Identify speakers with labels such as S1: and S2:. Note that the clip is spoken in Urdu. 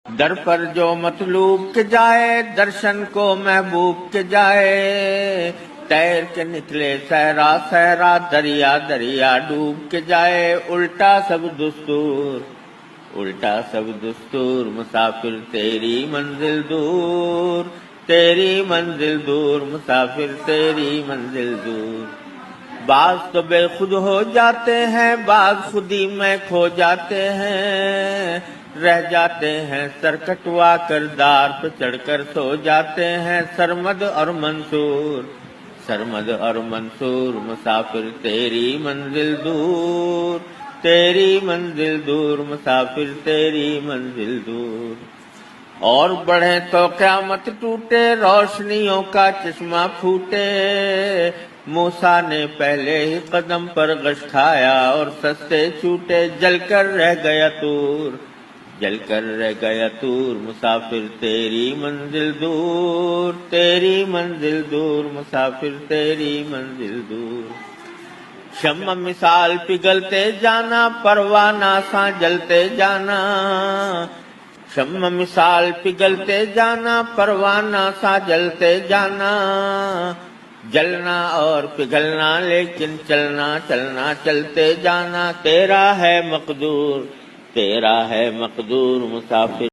S1: در پر جو مطلوب کے جائے، درشن کو محبوب کے جائے، تیر کے نکلے صحرا صحرا، دریا دریا ڈوب کے جائے، الٹا سب دستور، الٹا سب دستور، مسافر تیری منزل دور، تیری منزل دور، مسافر تیری منزل دور۔ بعض تو بے خود ہو جاتے ہیں، بعض خودی میں کھو جاتے ہیں، رہ جاتے ہیں سر کٹوا کر، دار پہ چڑھ کر سو جاتے ہیں، سرمد اور منصور، سرمد اور منصور، مسافر تیری منزل دور، تیری منزل دور، مسافر تیری منزل دور۔ اور بڑھے تو قیامت ٹوٹے، روشنیوں کا چشمہ پھوٹے، موسیٰ نے پہلے ہی قدم پر غش کھایا، اور سستے چھوٹے، جل کر رہ گیا طور، جل کر رہ گیا طور، مسافر تیری منزل دور، تیری منزل دور، مسافر تیری منزل دور۔ شمع مثال پگھلتے جانا، پروانہ سا جلتے جانا، شمع مثال پگھلتے جانا، پروانہ سا جلتے جانا، جلنا اور پگھلنا لیکن چلنا چلنا چلتے جانا، تیرا ہے مقدور، تیرا ہے مقدور، مسافر